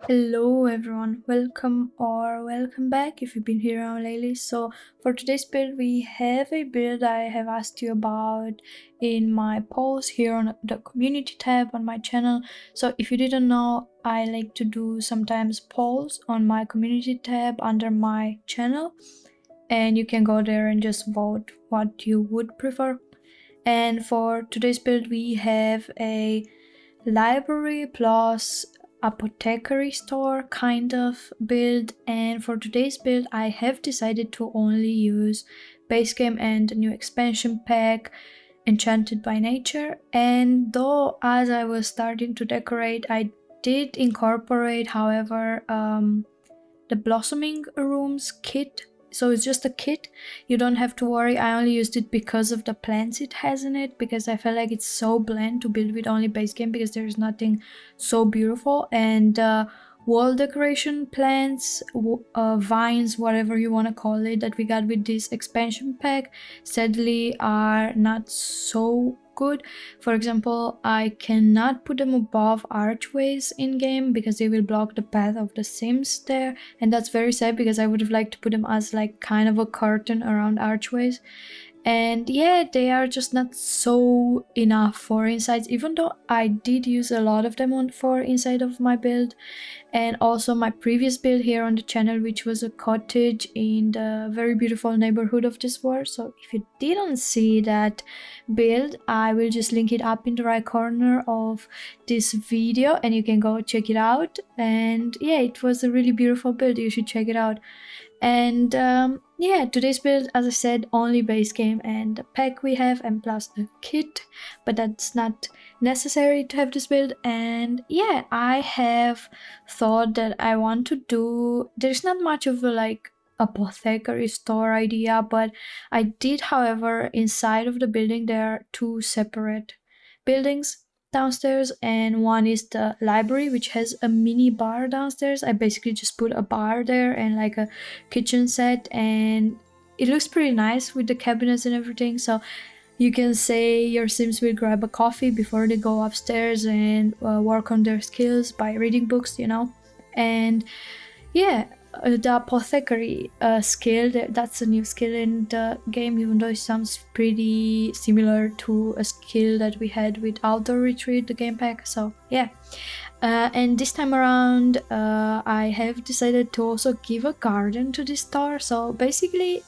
Hello everyone, welcome back if you've been here around lately. So for today's build we have a build I have asked you about in my polls here on the community tab on my channel. So if you didn't know, I like to do sometimes polls on my community tab under my channel, and you can go there and just vote what you would prefer. And for today's build we have a library plus apothecary store kind of build, and for today's build I have decided to only use base game and new expansion pack Enchanted by Nature. And though as I was starting to decorate I did incorporate however the blossoming rooms kit. So it's just a kit, you don't have to worry. I only used it because of the plants it has in it, because I felt like it's so bland to build with only base game because there's nothing so beautiful. And wall decoration plants, vines, whatever you want to call it, that we got with this expansion pack sadly are not so good. For example, I cannot put them above archways in game because they will block the path of the Sims there, and that's very sad because I would have liked to put them as like kind of a curtain around archways. And yeah, they are just not so enough for insides, even though I did use a lot of them for inside of my build. And also my previous build here on the channel, which was a cottage in the very beautiful neighborhood of this world. So if you didn't see that build, I will just link it up in the right corner of this video and you can go check it out. And yeah, it was a really beautiful build, you should check it out. And yeah, today's build, as I said, only base game and the pack we have and plus the kit, but that's not necessary to have this build. And yeah, I have thought that I want to do, there's not much of a like apothecary store idea, but I did, however, inside of the building there are two separate buildings downstairs, and one is the library, which has a mini bar downstairs. I basically just put a bar there and like a kitchen set, and it looks pretty nice with the cabinets and everything. So you can say your Sims will grab a coffee before they go upstairs and work on their skills by reading books, you know. And yeah, the apothecary skill, that's a new skill in the game, even though it sounds pretty similar to a skill that we had with outdoor retreat, the game pack. So yeah, and this time around I have decided to also give a garden to this store. So basically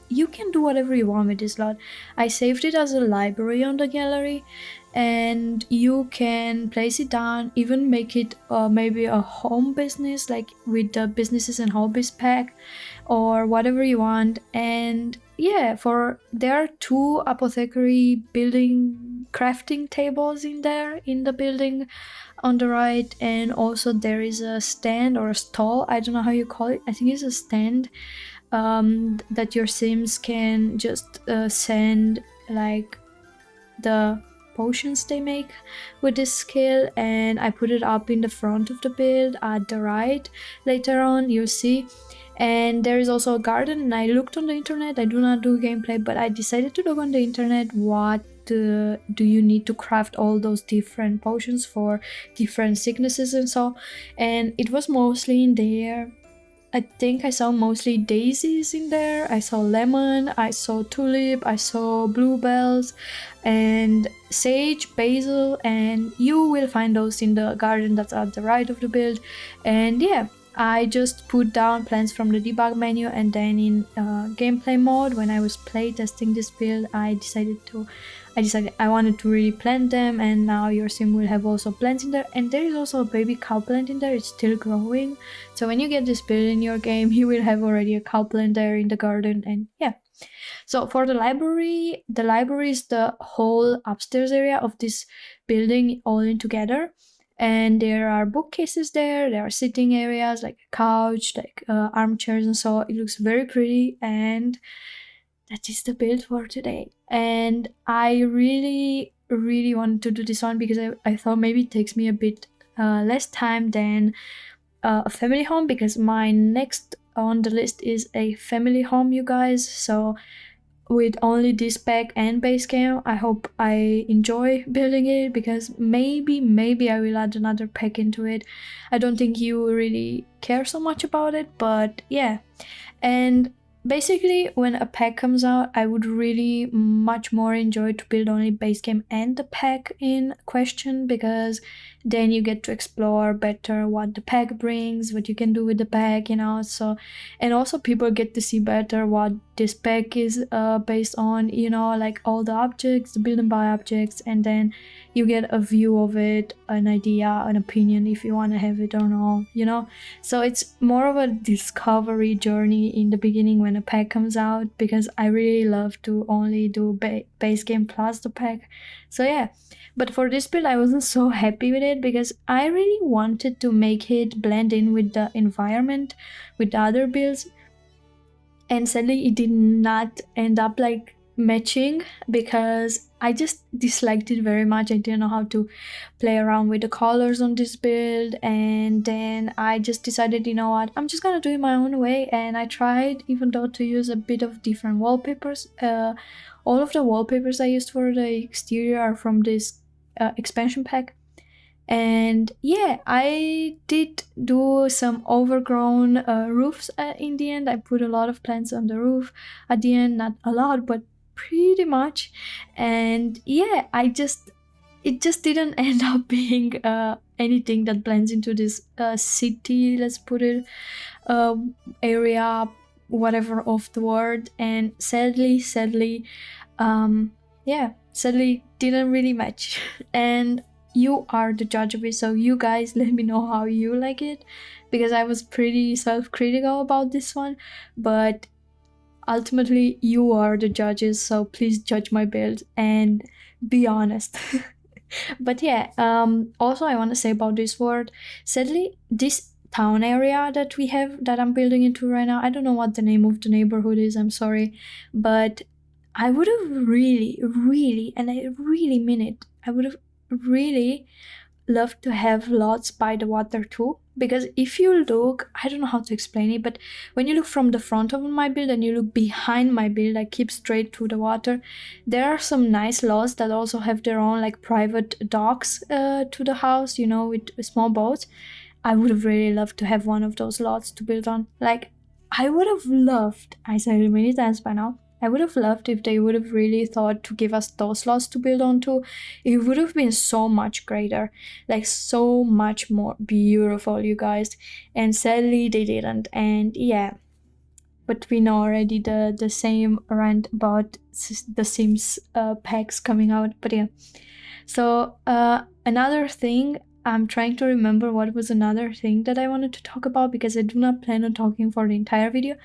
you can do whatever you want with this lot. I saved it as a library on the gallery, and you can place it down, even make it maybe a home business, like with the businesses and hobbies pack or whatever you want. And yeah, there are two apothecary building crafting tables in there in the building on the right, and also there is a stand or a stall, I don't know how you call it, I think it's a stand, that your Sims can just send like the potions they make with this skill. And I put it up in the front of the build at the right, later on you'll see. And there is also a garden, and I looked on the internet, I do not do gameplay, but I decided to look on the internet what do you need to craft all those different potions for different sicknesses and so. And it was mostly in there, I think I saw mostly daisies in there, I saw lemon, I saw tulip, I saw bluebells and sage, basil, and you will find those in the garden that's at the right of the build. And yeah, I just put down plants from the debug menu, and then in gameplay mode, when I was playtesting this build, I decided I wanted to really plant them. And now your Sim will have also plants in there, and there is also a baby cow plant in there, it's still growing. So when you get this build in your game, you will have already a cow plant there in the garden. And yeah, so for the library is the whole upstairs area of this building all in together. And there are bookcases there are sitting areas like a couch, like armchairs and so. It looks very pretty, and that is the build for today. And I really wanted to do this one because I thought maybe it takes me a bit less time than a family home, because my next on the list is a family home, you guys. So with only this pack and base game. I hope I enjoy building it, because maybe I will add another pack into it. I don't think you really care so much about it, but yeah. And basically, when a pack comes out, I would really much more enjoy to build only base game and the pack in question, because then you get to explore better what the pack brings, what you can do with the pack, you know. So, and also people get to see better what this pack is based on, you know, like all the objects, the build and buy objects, and then you get a view of it, an idea, an opinion if you want to have it or not, you know. So it's more of a discovery journey in the beginning when a pack comes out, because I really love to only do base game plus the pack. So yeah, but for this build I wasn't so happy with it, because I really wanted to make it blend in with the environment, with the other builds, and sadly it did not end up like matching, because I just disliked it very much. I didn't know how to play around with the colors on this build, and then I just decided, you know what, I'm just gonna do it my own way. And I tried, even though, to use a bit of different wallpapers. All of the wallpapers I used for the exterior are from this expansion pack. And yeah, I did do some overgrown roofs in the end. I put a lot of plants on the roof at the end, not a lot, but pretty much. And yeah, it just didn't end up being anything that blends into this city, let's put it, area, whatever of the word. And sadly, yeah, sadly didn't really match. And you are the judge of it, so you guys let me know how you like it, because I was pretty self-critical about this one, but ultimately you are the judges, so please judge my build and be honest. But yeah, also I want to say about this word, sadly this town area that we have, that I'm building into right now, I don't know what the name of the neighborhood is, I'm sorry, but I would have really, and I really mean it, I would have really loved to have lots by the water too, because if you look, I don't know how to explain it, but when you look from the front of my build and you look behind my build, I keep straight to the water, there are some nice lots that also have their own like private docks to the house, you know, with small boats. I would have really loved to have one of those lots to build on. Like, I would have loved, I said it many times by now, I would have loved if they would have really thought to give us those lots to build onto. It would have been so much greater, like so much more beautiful, you guys. And sadly they didn't. And yeah, but we know already the same rant about the Sims packs coming out. But yeah, so another thing, I'm trying to remember what was another thing that I wanted to talk about, because I do not plan on talking for the entire video.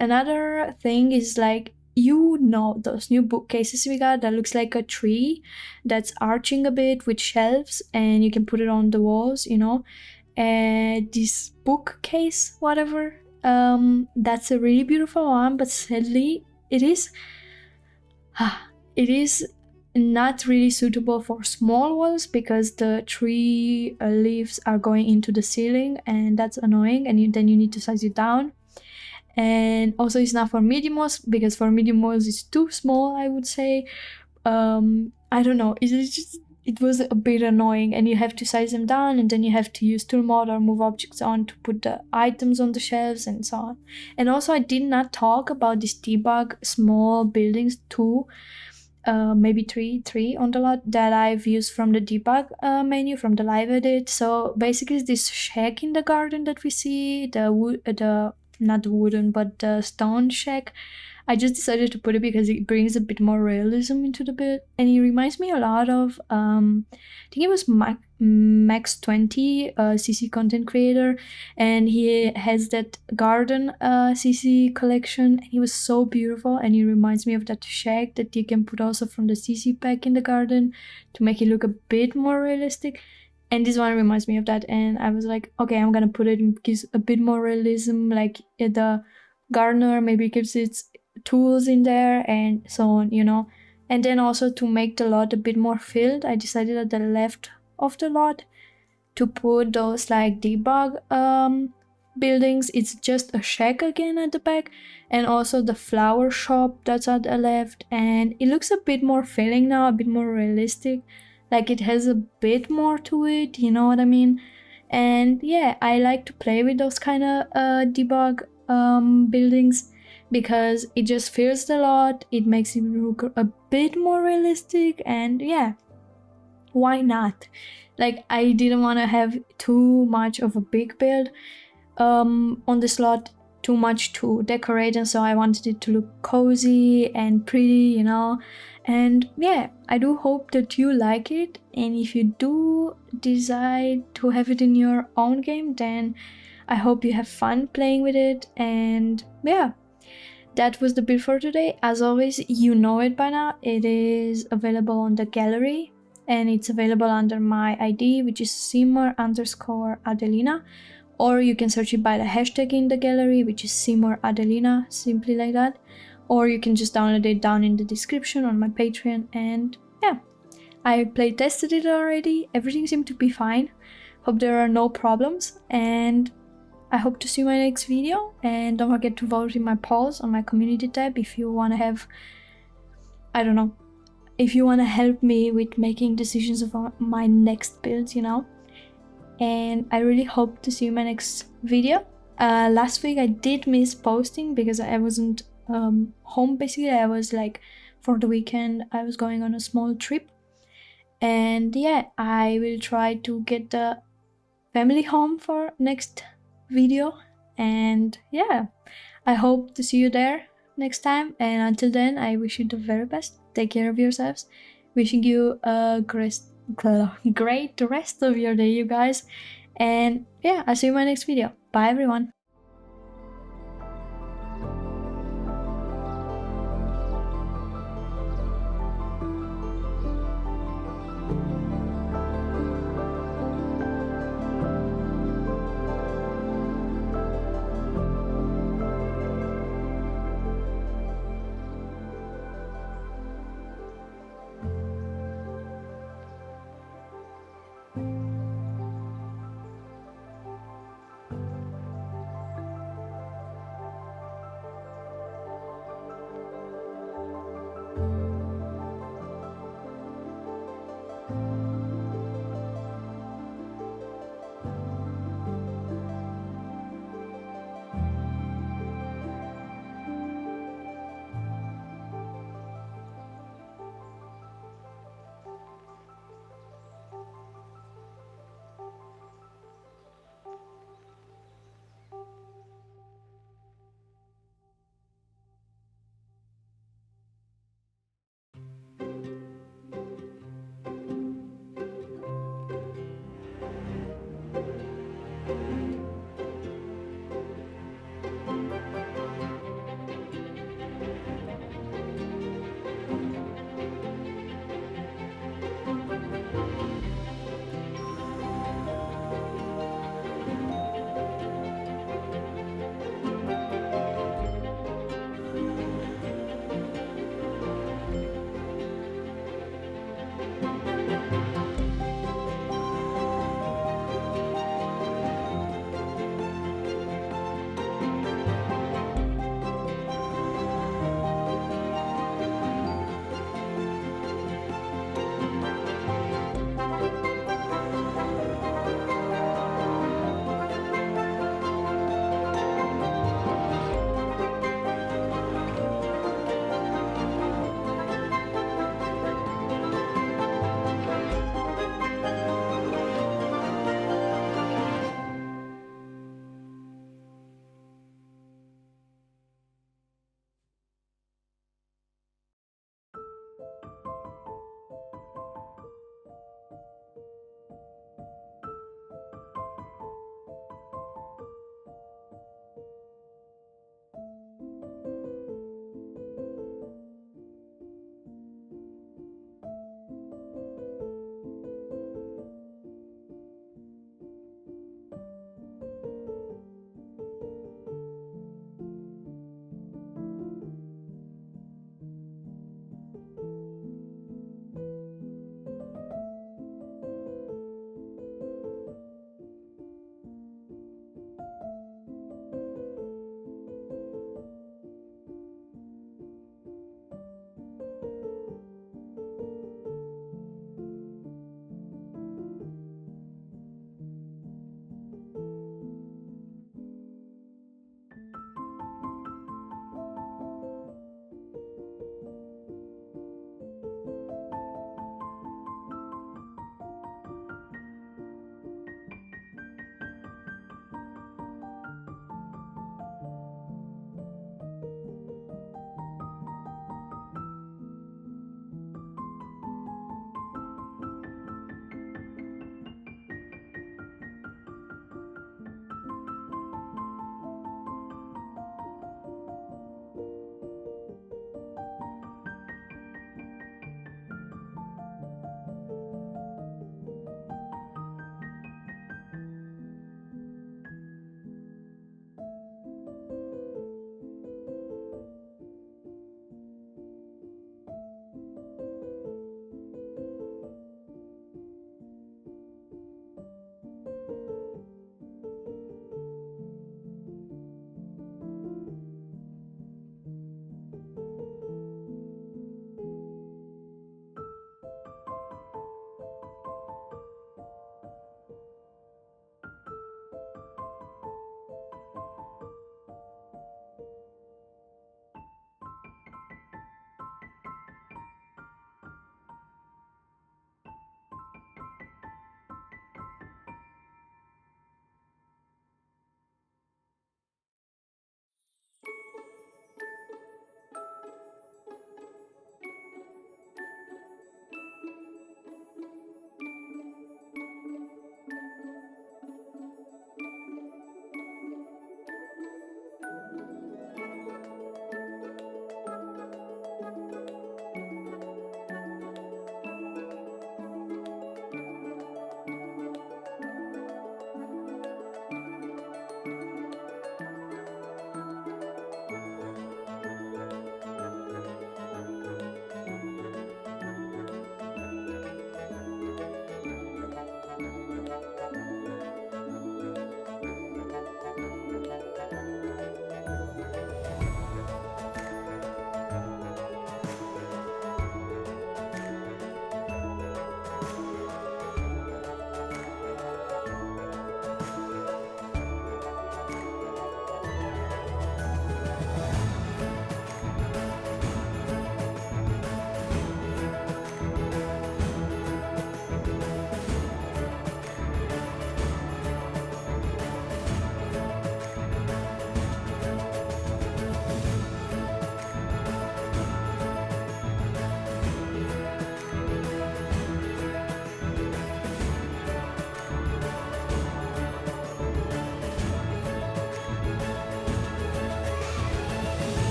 Another thing is, like, you know, those new bookcases we got that looks like a tree that's arching a bit with shelves, and you can put it on the walls, you know. And this bookcase, whatever, that's a really beautiful one, but sadly it is not really suitable for small walls, because the tree leaves are going into the ceiling, and that's annoying, and then you need to size it down. And also it's not for medium walls, because for medium walls it's too small, I would say. I don't know, it was a bit annoying, and you have to size them down, and then you have to use tool mode or move objects on to put the items on the shelves and so on. And also I did not talk about this debug small buildings too, maybe three on the lot that I've used from the debug menu from the live edit. So basically this shack in the garden that we see, not the wooden, but the stone shack, I just decided to put it because it brings a bit more realism into the build, and it reminds me a lot of, I think it was Max20, CC content creator, and he has that garden CC collection, and he was so beautiful, and he reminds me of that shack that you can put also from the CC pack in the garden to make it look a bit more realistic. And this one reminds me of that, and I was like, okay, I'm gonna put it, and gives a bit more realism, like the gardener maybe gives its tools in there and so on, you know. And then also to make the lot a bit more filled, I decided at the left of the lot to put those like debug buildings. It's just a shack again at the back, and also the flower shop that's at the left, and it looks a bit more filling now, a bit more realistic, like it has a bit more to it, you know what I mean? And yeah, I like to play with those kind of debug buildings because it just feels a lot, it makes it look a bit more realistic, and yeah, why not? Like, I didn't want to have too much of a big build on the slot, too much to decorate, and so I wanted it to look cozy and pretty, you know. And yeah, I do hope that you like it, and if you do decide to have it in your own game, then I hope you have fun playing with it. And yeah, that was the build for today. As always, you know it by now, it is available on the gallery, and it's available under my ID, which is Seymour_Adelina, or you can search it by the hashtag in the gallery, which is Seymour Adelina, simply like that, or you can just download it down in the description on my Patreon. And yeah, I play tested it already, everything seemed to be fine, hope there are no problems, and I hope to see you in my next video. And don't forget to vote in my polls on my community tab if you want to have, I don't know, if you want to help me with making decisions about my next builds, you know. And I really hope to see you in my next video. Last week I did miss posting because I wasn't home. Basically, I was like, for the weekend I was going on a small trip, and yeah, I will try to get the family home for next video. And yeah, I hope to see you there next time, and until then I wish you the very best. Take care of yourselves, wishing you a great rest of your day, you guys. And yeah, I'll see you in my next video. Bye everyone.